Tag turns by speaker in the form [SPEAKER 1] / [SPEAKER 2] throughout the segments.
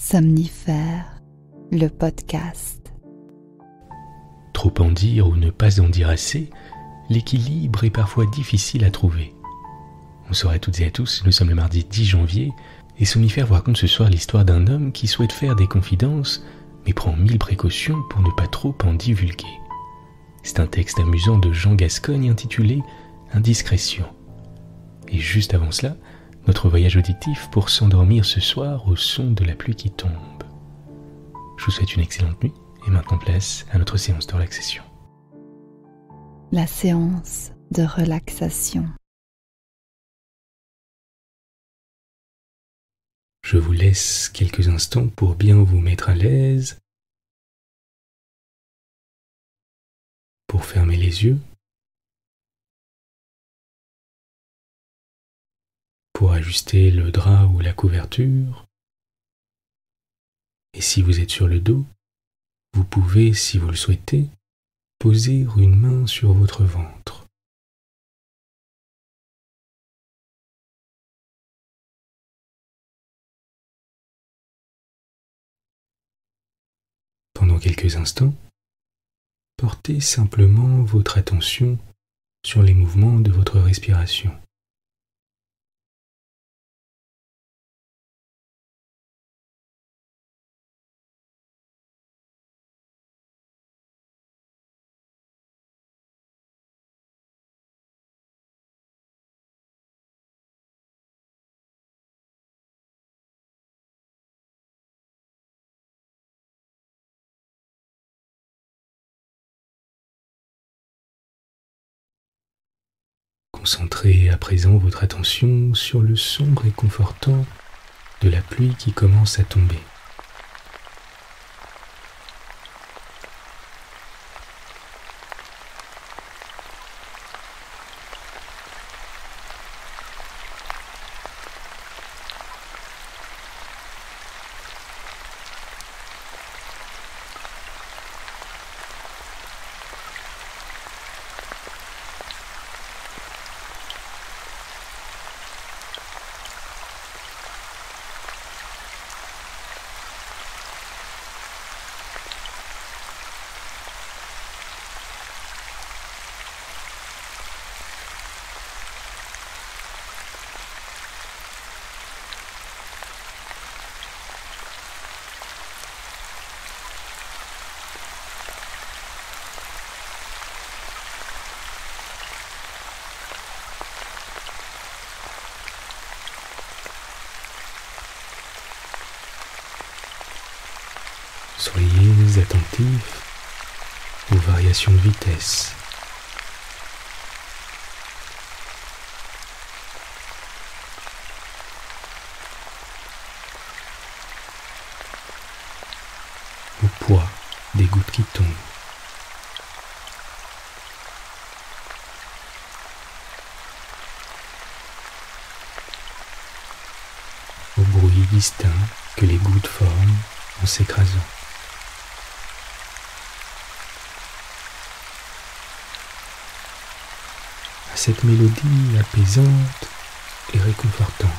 [SPEAKER 1] Somnifère, le podcast.
[SPEAKER 2] Trop en dire ou ne pas en dire assez, l'équilibre est parfois difficile à trouver. Bonsoir à toutes et à tous, nous sommes le mardi 10 janvier et Somnifère vous raconte ce soir l'histoire d'un homme qui souhaite faire des confidences mais prend 1000 précautions pour ne pas trop en divulguer. C'est un texte amusant de Jean Gascogne intitulé « Indiscrétion ». Et juste avant cela, notre voyage auditif pour s'endormir ce soir au son de la pluie qui tombe. Je vous souhaite une excellente nuit et maintenant place à notre séance de relaxation.
[SPEAKER 1] La séance de relaxation.
[SPEAKER 2] Je vous laisse quelques instants pour bien vous mettre à l'aise, pour fermer les yeux, pour ajuster le drap ou la couverture. Et si vous êtes sur le dos, vous pouvez, si vous le souhaitez, poser une main sur votre ventre. Pendant quelques instants, portez simplement votre attention sur les mouvements de votre respiration. Concentrez à présent votre attention sur le son réconfortant de la pluie qui commence à tomber. Soyez attentifs aux variations de vitesse. Au poids des gouttes qui tombent. Au bruit distinct que les gouttes forment en s'écrasant. À cette mélodie apaisante et réconfortante.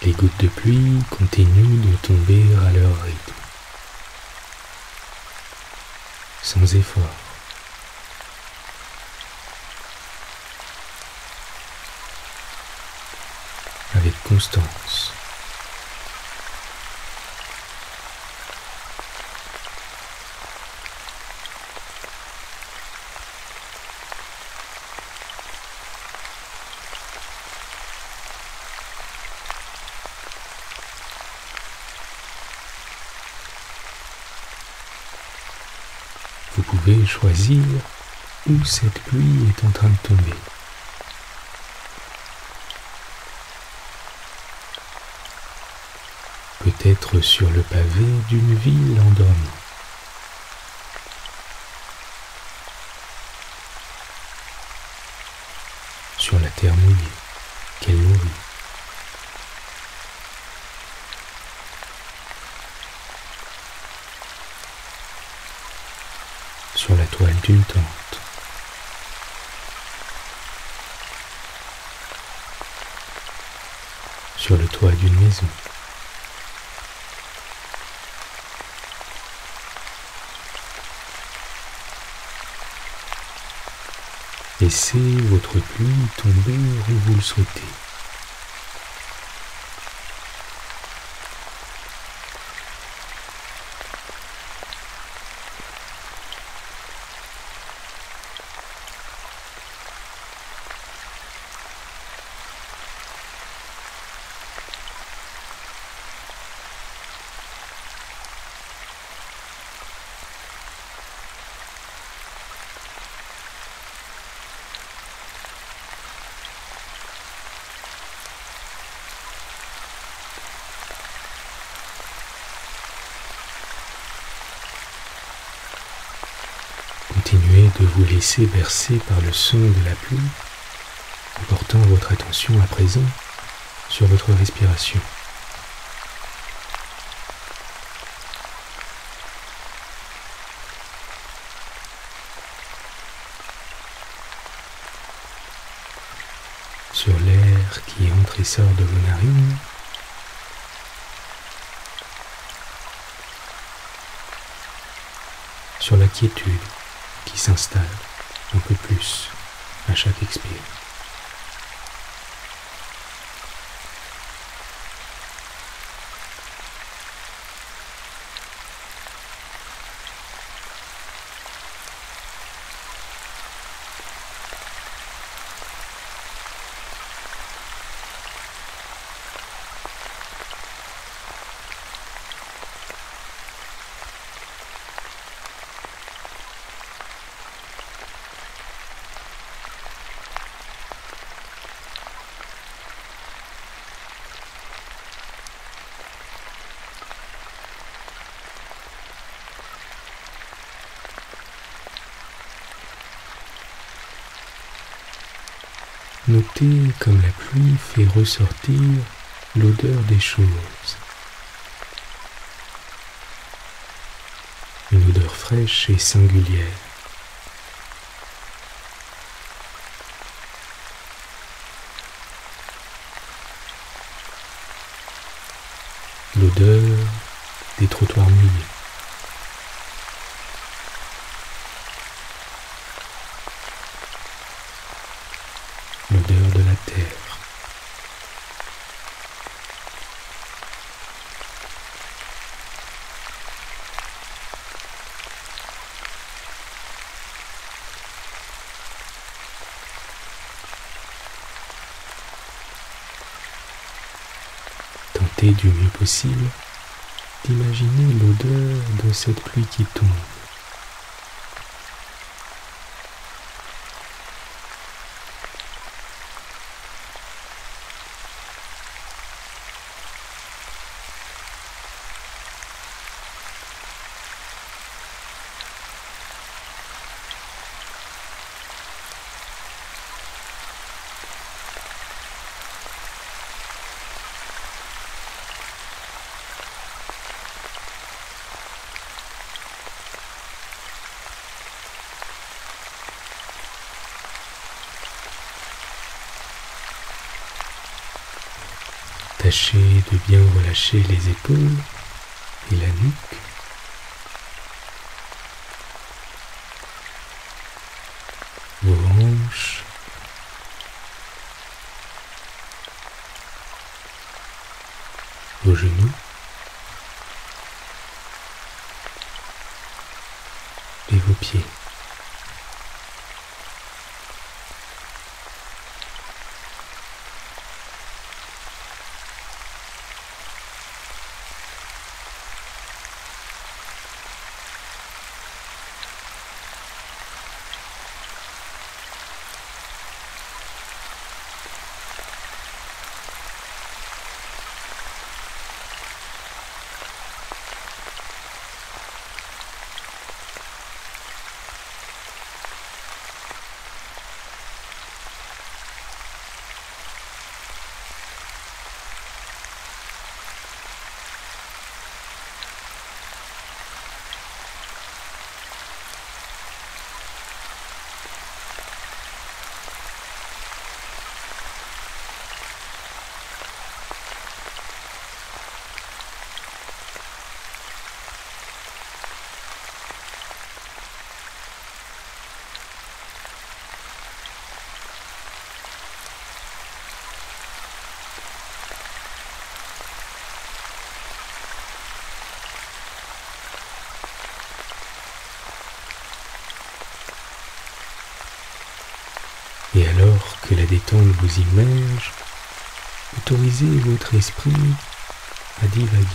[SPEAKER 2] Les gouttes de pluie continuent de tomber à leur rythme, sans effort. Avec constance. Vous pouvez choisir où cette pluie est en train de tomber. Peut-être sur le pavé d'une ville endormie. Sur la terre mouillée qu'elle nourrit. Sur la toile d'une tente. Sur le toit d'une maison. Laissez votre pluie tomber où vous le souhaitez. Continuez de vous laisser bercer par le son de la pluie en portant votre attention à présent sur votre respiration. Sur l'air qui entre et sort de vos narines. Sur la quiétude qui s'installe un peu plus à chaque expire. Notez comme la pluie fait ressortir l'odeur des choses. Une odeur fraîche et singulière. L'odeur des trottoirs mouillés. L'odeur de la terre. Tentez du mieux possible d'imaginer l'odeur de cette pluie qui tombe. Tâchez de bien relâcher les épaules et la nuque. Vos hanches. Vos genoux. Et vos pieds. Et alors que la détente vous immerge, autorisez votre esprit à divaguer.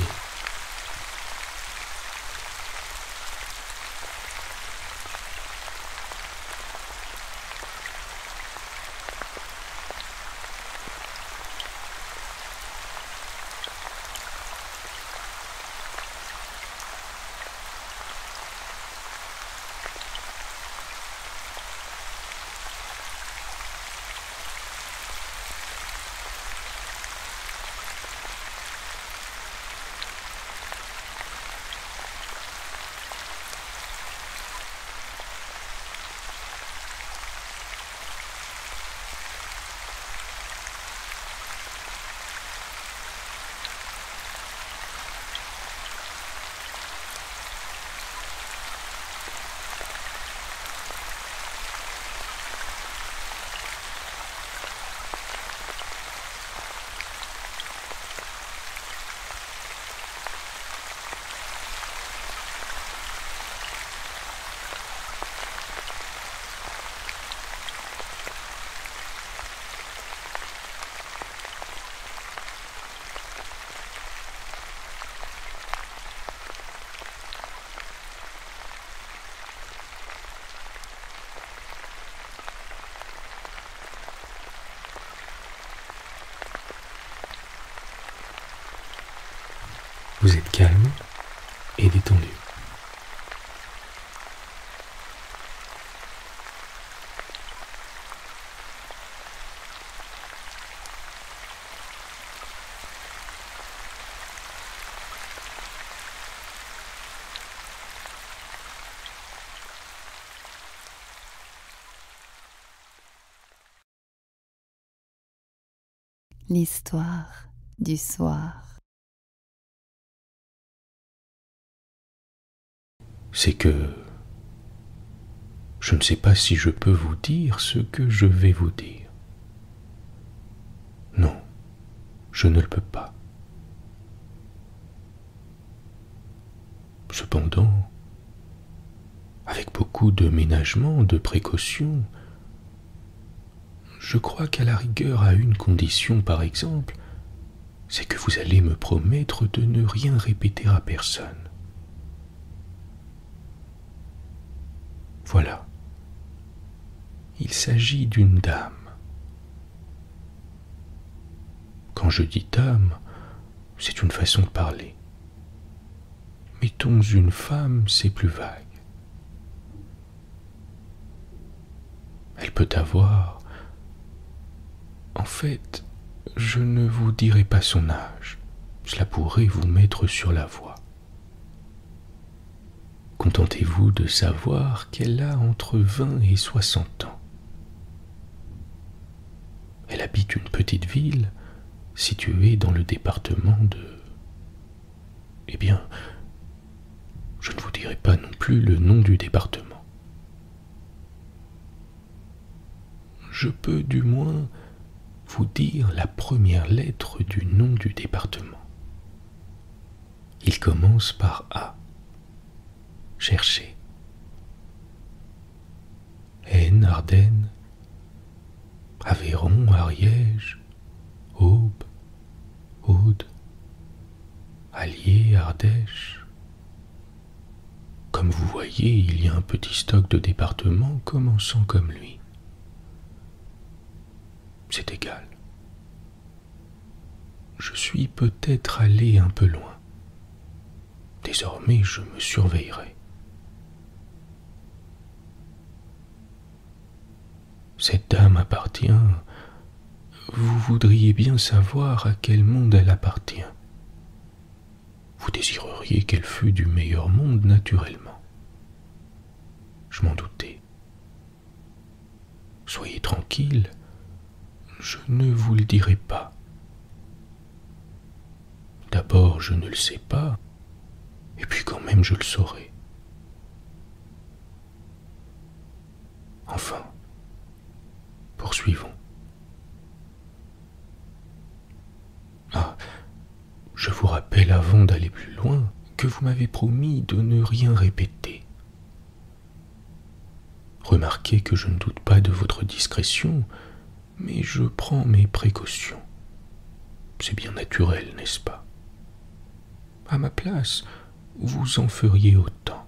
[SPEAKER 2] Vous êtes calme et détendu.
[SPEAKER 1] L'histoire du soir.
[SPEAKER 2] C'est que je ne sais pas si je peux vous dire ce que je vais vous dire. Non, je ne le peux pas. Cependant, avec beaucoup de ménagement, de précaution, je crois qu'à la rigueur, à une condition par exemple, c'est que vous allez me promettre de ne rien répéter à personne. Voilà. Il s'agit d'une dame. Quand je dis dame, c'est une façon de parler. Mettons une femme, c'est plus vague. Elle peut avoir... En fait, je ne vous dirai pas son âge. Cela pourrait vous mettre sur la voie. Contentez-vous de savoir qu'elle a entre 20 et 60 ans. Elle habite une petite ville située dans le département de... Eh bien, je ne vous dirai pas non plus le nom du département. Je peux du moins vous dire la première lettre du nom du département. Il commence par A. Cherchez. Aisne, Ardennes, Aveyron, Ariège, Aube, Aude, Allier, Ardèche. Comme vous voyez, il y a un petit stock de départements commençant comme lui. C'est égal. Je suis peut-être allé un peu loin. Désormais, je me surveillerai. Cette dame appartient... Vous voudriez bien savoir à quel monde elle appartient. Vous désireriez qu'elle fût du meilleur monde, naturellement. Je m'en doutais. Soyez tranquille, je ne vous le dirai pas. D'abord, je ne le sais pas, et puis quand même je le saurai. Enfin, poursuivons. Ah, je vous rappelle avant d'aller plus loin que vous m'avez promis de ne rien répéter. remarquez que je ne doute pas de votre discrétion, mais je prends mes précautions. C'est bien naturel, n'est-ce pas? À ma place, vous en feriez autant.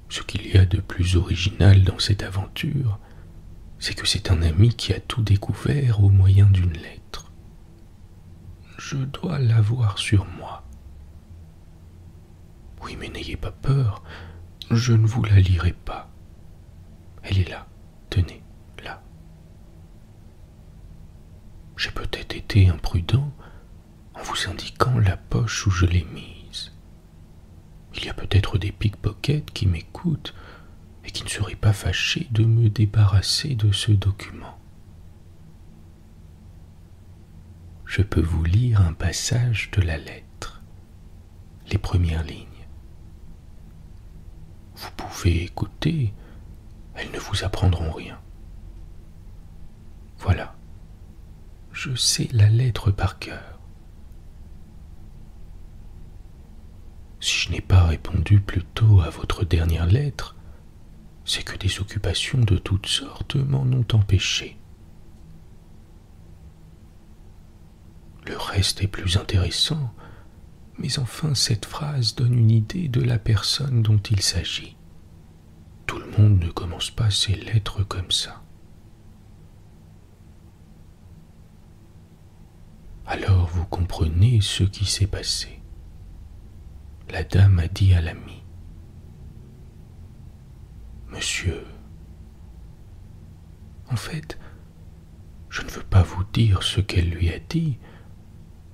[SPEAKER 2] Ce qu'il y a de plus original dans cette aventure, c'est que c'est un ami qui a tout découvert au moyen d'une lettre. Je dois l'avoir sur moi. Oui, mais n'ayez pas peur, je ne vous la lirai pas. Elle est là, tenez, là. J'ai peut-être été imprudent en vous indiquant la poche où je l'ai mise. Il y a peut-être des pickpockets qui m'écoutent et qui ne seraient pas fâchés de me débarrasser de ce document. Je peux vous lire un passage de la lettre, les premières lignes. Vous pouvez écouter, elles ne vous apprendront rien. Voilà, je sais la lettre par cœur. Si je n'ai pas répondu plus tôt à votre dernière lettre, c'est que des occupations de toutes sortes m'en ont empêché. Le reste est plus intéressant, mais enfin cette phrase donne une idée de la personne dont il s'agit. Tout le monde ne commence pas ses lettres comme ça. Alors vous comprenez ce qui s'est passé. La dame a dit à l'ami: Monsieur, en fait, je ne veux pas vous dire ce qu'elle lui a dit,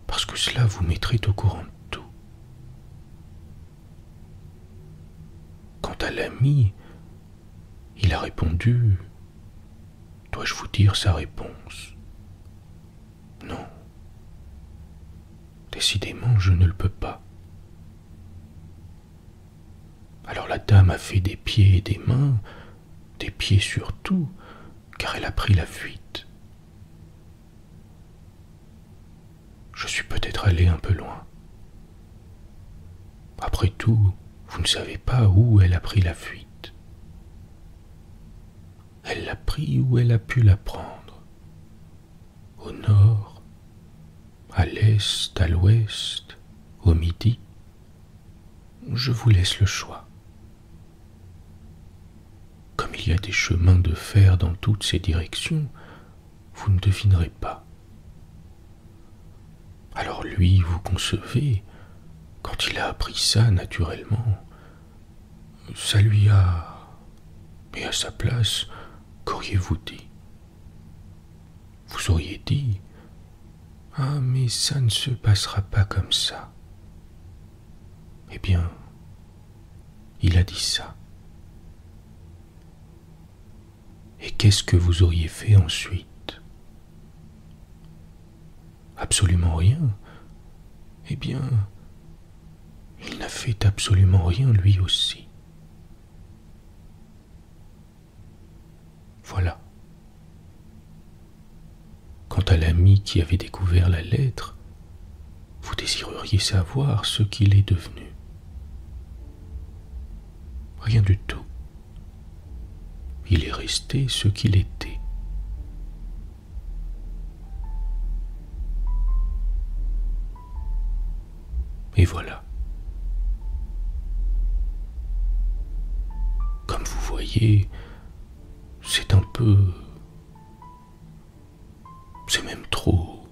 [SPEAKER 2] parce que cela vous mettrait au courant de tout. Quant à l'ami, il a répondu: dois-je vous dire sa réponse? Non. Décidément, je ne le peux pas. Alors la dame a fait des pieds et des mains, des pieds surtout, car elle a pris la fuite. Je suis peut-être allé un peu loin. Après tout, vous ne savez pas où elle a pris la fuite. Elle l'a pris où elle a pu la prendre. Au nord, à l'est, à l'ouest, au midi. Je vous laisse le choix. Comme il y a des chemins de fer dans toutes ces directions, vous ne devinerez pas. Alors lui, vous concevez, quand il a appris ça naturellement, ça lui a... Et à sa place, qu'auriez-vous dit? Vous auriez dit: ah, mais ça ne se passera pas comme ça. Eh bien, il a dit ça. Et qu'est-ce que vous auriez fait ensuite? Absolument rien. Eh bien, il n'a fait absolument rien lui aussi. Voilà. Quant à l'ami qui avait découvert la lettre, vous désireriez savoir ce qu'il est devenu. Rien du tout. Il est resté ce qu'il était. Et voilà. Comme vous voyez, c'est un peu... c'est même trop.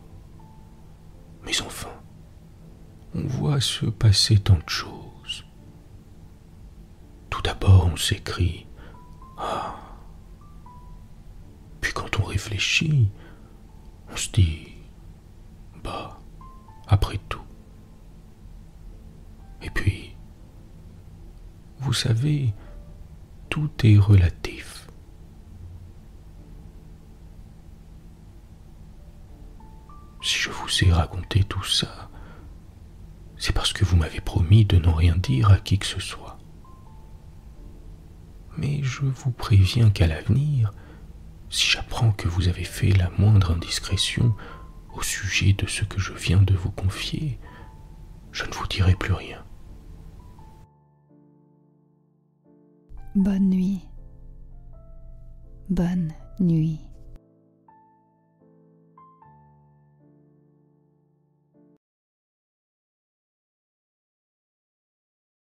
[SPEAKER 2] Mais enfin, on voit se passer tant de choses. Tout d'abord, on s'écrie: ah. Puis quand on réfléchit, on se dit: bah, après tout. Et puis, vous savez, tout est relatif. Si je vous ai raconté tout ça, c'est parce que vous m'avez promis de n'en rien dire à qui que ce soit. Mais je vous préviens qu'à l'avenir, si j'apprends que vous avez fait la moindre indiscrétion au sujet de ce que je viens de vous confier, je ne vous dirai plus rien.
[SPEAKER 1] Bonne nuit. Bonne nuit.